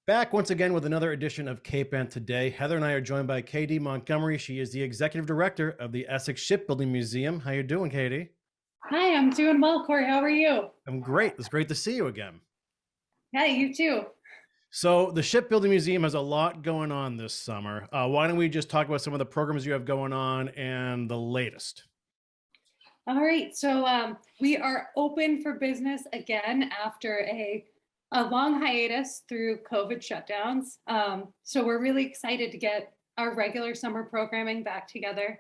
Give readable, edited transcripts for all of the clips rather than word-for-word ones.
Back once again with another edition of Cape Bent Today. Heather and I are joined by Katie Montgomery. She is the executive director of the Essex Shipbuilding Museum. How you doing, Katie? Hi, I'm doing well, Kory. How are you? I'm great. It's great to see you again. Yeah, you too. So the Shipbuilding Museum has a lot going on this summer. Why don't we just talk about some of the programs you have going on and the latest? All right, so we are open for business again after a long hiatus through COVID shutdowns. So we're really excited to get our regular summer programming back together.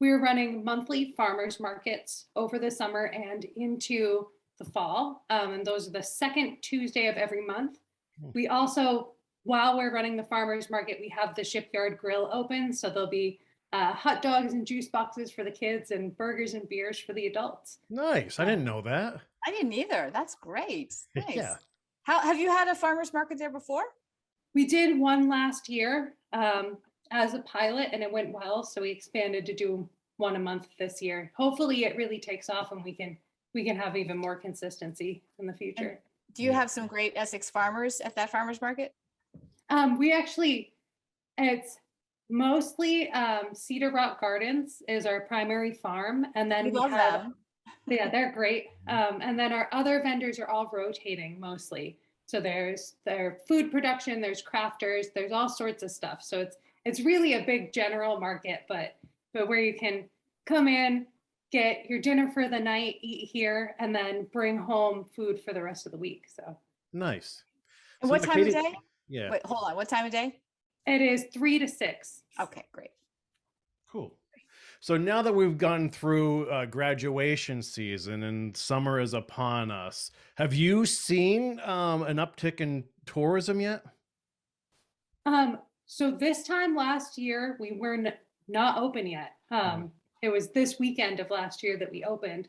We're running monthly farmers markets over the summer and into the fall, and those are the second Tuesday of every month. We also, while we're running the farmers market, we have the Shipyard Grill open, so there'll be hot dogs and juice boxes for the kids and burgers and beers for the adults. Nice. I didn't know that. I didn't either. That's great. Nice. Yeah. How have you had a farmer's market there before? We did one last year as a pilot and it went well. So we expanded to do one a month this year. Hopefully it really takes off and we can have even more consistency in the future. Do you have some great Essex farmers at that farmer's market? We actually, it's mostly Cedar Rock Gardens is our primary farm. And then We love have, them. yeah, they're great. And then our other vendors are all rotating mostly. So there's their food production, there's crafters, there's all sorts of stuff. So it's really a big general market, but where you can come in, get your dinner for the night, eat here, and then bring home food for the rest of the week. So Nice. And So what now, time of Katie- day? Yeah. Wait, hold on. What time of day? it is 3 to 6. Okay, great. Cool. So now that we've gone through graduation season and summer is upon us, have you seen an uptick in tourism yet? So this time last year, we were not open yet. It was this weekend of last year that we opened.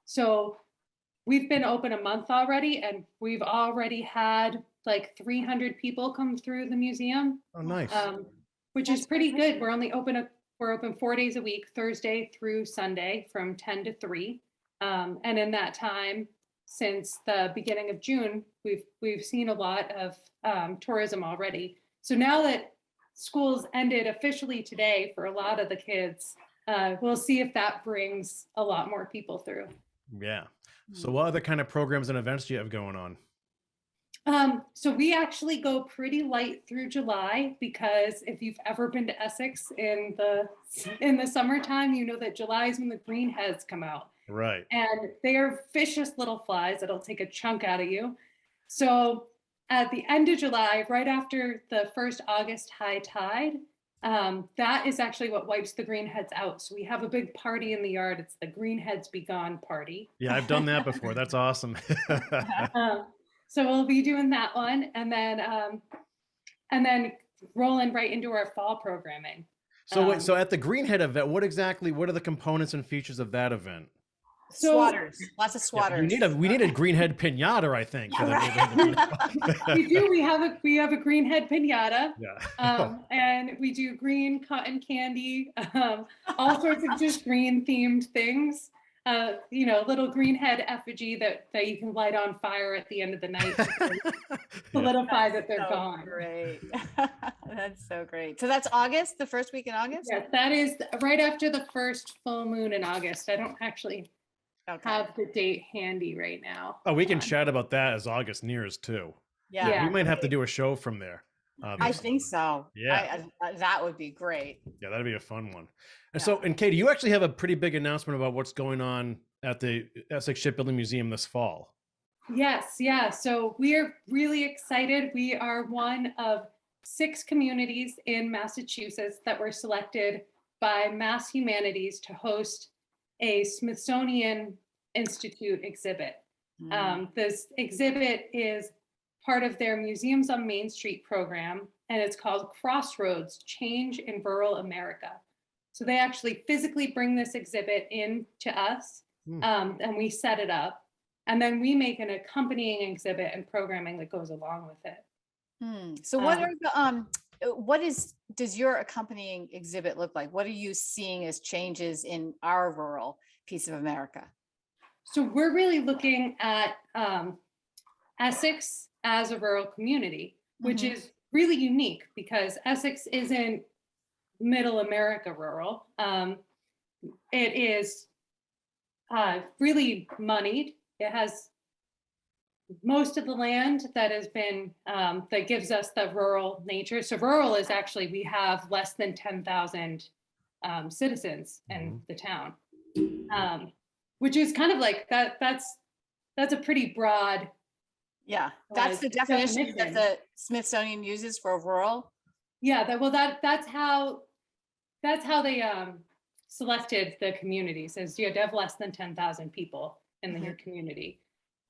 So we've been open a month already, and we've already had like 300 people come through the museum, Oh, nice. which is pretty good. We're open 4 days a week, Thursday through Sunday from 10 to 3. And in that time, since the beginning of June, we've seen a lot of tourism already. So now that school's ended officially today for a lot of the kids, we'll see if that brings a lot more people through. Yeah. So what other kind of programs and events do you have going on? So we actually go pretty light through July because if you've ever been to Essex in the summertime, you know that July is when the greenheads come out. Right. And they are vicious little flies that'll take a chunk out of you. So at the end of July, right after the first August high tide, that is actually what wipes the greenheads out. So we have a big party in the yard. It's the Greenheads Gone Party. Yeah, I've done that before. That's awesome. So we'll be doing that one, and then rolling right into our fall programming. So wait, so at the Greenhead event, what are the components and features of that event? Swatters. Lots of Yeah, swatters. we need a Greenhead pinata, I think. For that. We do. We have a Greenhead pinata, Yeah. and we do green cotton candy, all sorts of just green themed things. Little Greenhead effigy that you can light on fire at the end of the night to solidify that they're gone. Great. That's so great. So that's August, the first week in August? Yes, that is right after the first full moon in August. I don't actually have the date handy right now. Oh, we can chat about that as August nears too. Yeah. We might have to do a show from there. I think so. Yeah. That would be great. Yeah, that'd be a fun one. And Katie, you actually have a pretty big announcement about what's going on at the Essex Shipbuilding Museum this fall. Yes, yeah. So we're really excited. We are one of 6 communities in Massachusetts that were selected by Mass Humanities to host a Smithsonian Institute exhibit. This exhibit is part of their Museums on Main Street program, and it's called Crossroads: Change in Rural America. So they actually physically bring this exhibit in to us, and we set it up, and then we make an accompanying exhibit and programming that goes along with it. So does your accompanying exhibit look like? What are you seeing as changes in our rural piece of America? So we're really looking at Essex as a rural community. which is really unique because Essex isn't middle America rural. It is really moneyed. It has most of the land that has been, that gives us the rural nature. So rural is actually, we have less than 10,000 citizens in the town, which is kind of like that's a pretty broad. Yeah, that's the definition that the Smithsonian uses for rural. Yeah, that's how they selected the communities, is you had to have less than 10,000 people in your community.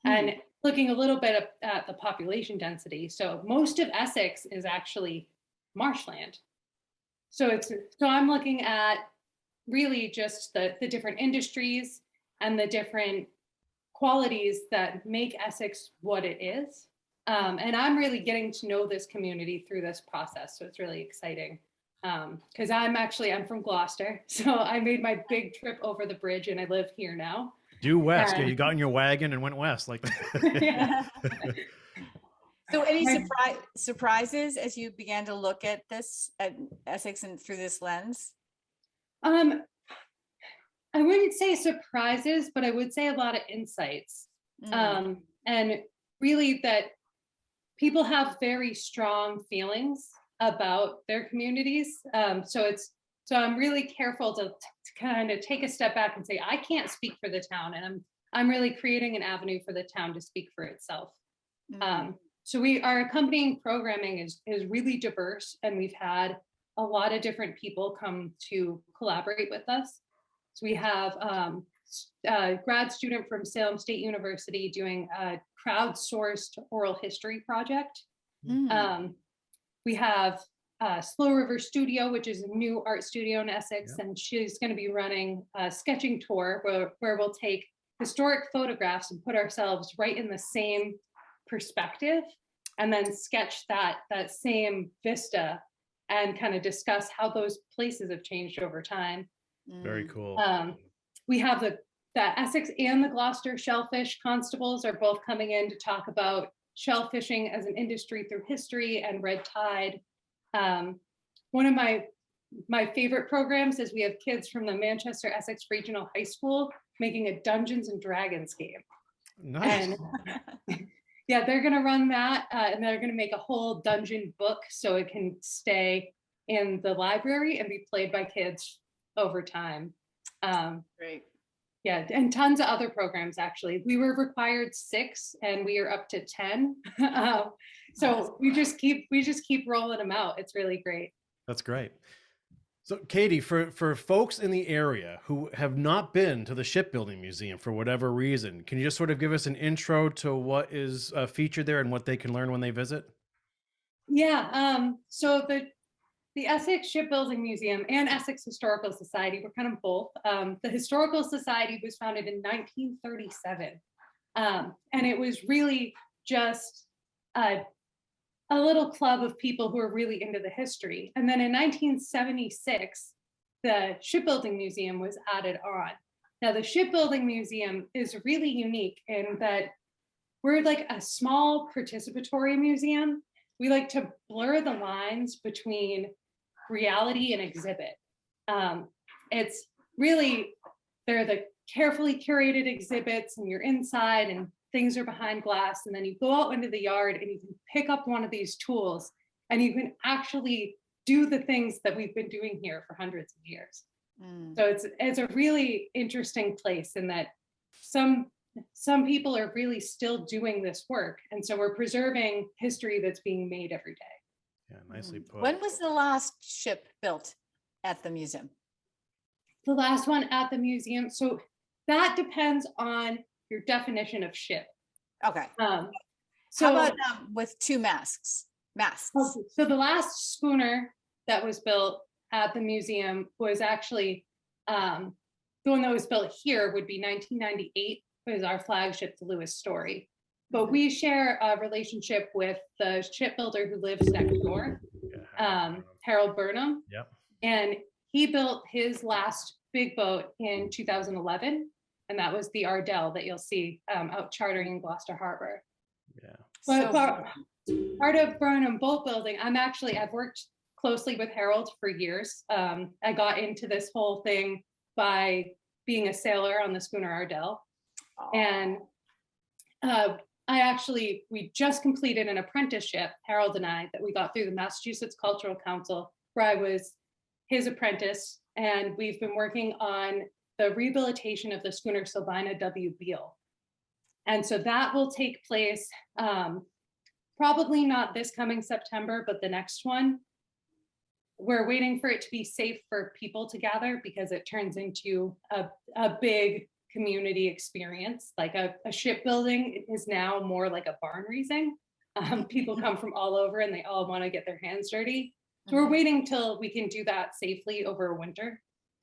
And looking a little bit at the population density, so most of Essex is actually marshland. So I'm looking at really just the different industries and the different qualities that make Essex what it is. And I'm really getting to know this community through this process. So it's really exciting. Because I'm from Gloucester. So I made my big trip over the bridge and I live here now. Due west. Yeah, you got in your wagon and went west like that. So any surprises as you began to look at this, at Essex, and through this lens? I wouldn't say surprises, but I would say a lot of insights. And really that people have very strong feelings about their communities. So I'm really careful to kind of take a step back and say, I can't speak for the town, and I'm really creating an avenue for the town to speak for itself. So our accompanying programming is really diverse, and we've had a lot of different people come to collaborate with us. So we have a grad student from Salem State University doing a crowdsourced oral history project. We have Slow River Studio, which is a new art studio in Essex, and she's going to be running a sketching tour where we'll take historic photographs and put ourselves right in the same perspective, and then sketch that same vista and kind of discuss how those places have changed over time. Very cool. We have the Essex and the Gloucester shellfish constables are both coming in to talk about shellfishing as an industry through history and red tide. One of my favorite programs is we have kids from the Manchester Essex Regional High School making a Dungeons and Dragons game. Nice. And yeah, they're going to run that, and they're going to make a whole dungeon book so it can stay in the library and be played by kids over time. Great. Yeah, and tons of other programs, actually. We were required 6 and we are up to 10. So we just keep rolling them out. It's really great. That's great. So Katie, for folks in the area who have not been to the Shipbuilding Museum for whatever reason, can you just sort of give us an intro to what is featured there and what they can learn when they visit? Yeah, so the Essex Shipbuilding Museum and Essex Historical Society, we're kind of both. The Historical Society was founded in 1937. And it was really just a little club of people who are really into the history. And then in 1976, the Shipbuilding Museum was added on. Now, the Shipbuilding Museum is really unique in that we're like a small participatory museum. We like to blur the lines between reality and exhibit. It's really, they're the carefully curated exhibits, and you're inside and things are behind glass, and then you go out into the yard and you can pick up one of these tools and you can actually do the things that we've been doing here for hundreds of years. So it's a really interesting place in that some people are really still doing this work, and so we're preserving history that's being made every day. Yeah, nicely put. When was the last ship built at the museum? The last one at the museum. So that depends on your definition of ship. Okay. So how about with 2 masts? So the last schooner that was built at the museum was actually the one that was built here would be 1998. It was our flagship, the Lewis Story. But we share a relationship with the shipbuilder who lives next door, Harold Burnham. Yep. And he built his last big boat in 2011. And that was the Ardell that you'll see out chartering in Gloucester Harbor. Yeah. But Part of Burnham Boat Building, I've worked closely with Harold for years. I got into this whole thing by being a sailor on the schooner Ardell. And we just completed an apprenticeship, Harold and I, that we got through the Massachusetts Cultural Council, where I was his apprentice. And we've been working on the rehabilitation of the schooner Sylvina W. Beale. And so that will take place probably not this coming September, but the next one. We're waiting for it to be safe for people to gather because it turns into a big community experience. Like a shipbuilding is now more like a barn raising. People come from all over and they all want to get their hands dirty. So we're waiting till we can do that safely over winter.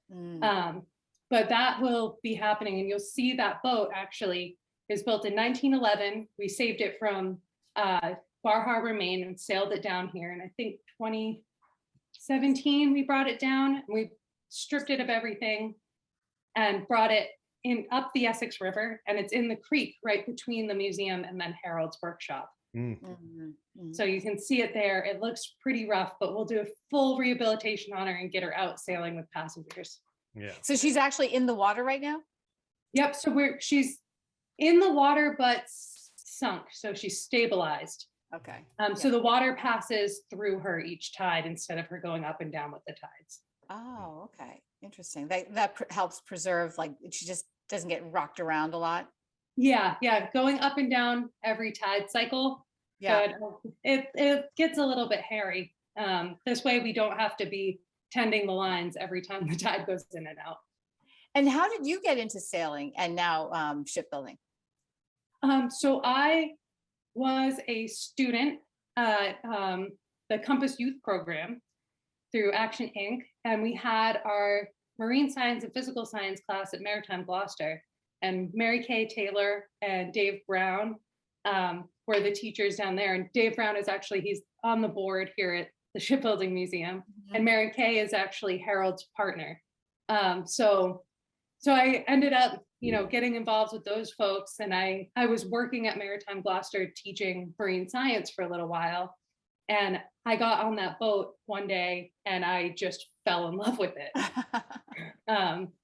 But that will be happening, and you'll see that boat actually is built in 1911. We saved it from Bar Harbor, Maine, and sailed it down here. And I think 2017 we brought it down. We stripped it of everything and brought it in up the Essex River, and it's in the creek right between the museum and then Harold's workshop. So you can see it there. It looks pretty rough, but we'll do a full rehabilitation on her and get her out sailing with passengers. Yeah. So she's actually in the water right now? Yep. So she's in the water, but sunk. So she's stabilized. Okay. So the water passes through her each tide instead of her going up and down with the tides. Oh, okay. Interesting. That helps preserve, like, she just doesn't get rocked around a lot. Yeah. Going up and down every tide cycle. Yeah. But it gets a little bit hairy. This way we don't have to be tending the lines every time the tide goes in and out. And how did you get into sailing and now shipbuilding? So I was a student at the Compass Youth Program through Action Inc. And we had our marine science and physical science class at Maritime Gloucester. And Mary Kay Taylor and Dave Brown were the teachers down there. And Dave Brown he's on the board here at the Shipbuilding Museum. And Mary Kay is actually Harold's partner. So I ended up, getting involved with those folks. And I was working at Maritime Gloucester teaching marine science for a little while. And I got on that boat one day and I just fell in love with it.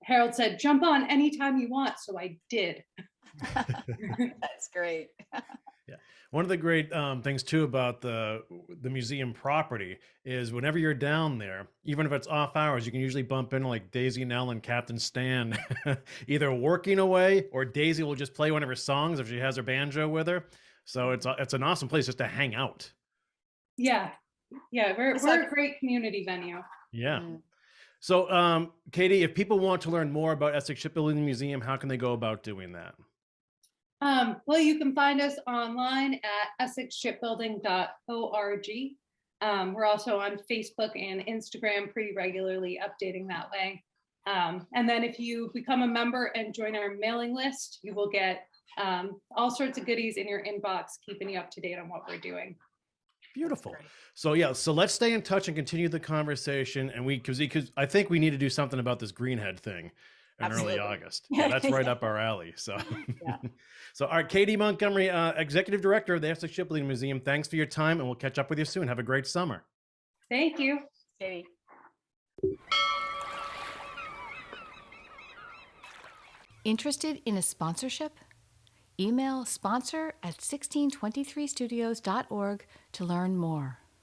Harold said, jump on anytime you want. So I did. That's great. Yeah. One of the great things too about the museum property is whenever you're down there, even if it's off hours, you can usually bump into like Daisy Nell and Captain Stan, either working away or Daisy will just play one of her songs if she has her banjo with her. So it's an awesome place just to hang out. Yeah. We're a great community venue. Yeah. So, Katie, if people want to learn more about Essex Shipbuilding Museum, how can they go about doing that? Well, you can find us online at essexshipbuilding.org. We're also on Facebook and Instagram pretty regularly, updating that way. And then if you become a member and join our mailing list, you will get all sorts of goodies in your inbox, keeping you up to date on what we're doing. Beautiful. So let's stay in touch and continue the conversation. And because I think we need to do something about this Greenhead thing in early August. Yeah, that's right up our alley. So, So our Katie Montgomery, Executive Director of the Essex Shipbuilding Museum, thanks for your time, and we'll catch up with you soon. Have a great summer. Thank you. Katie. Interested in a sponsorship? Email sponsor@1623studios.org to learn more.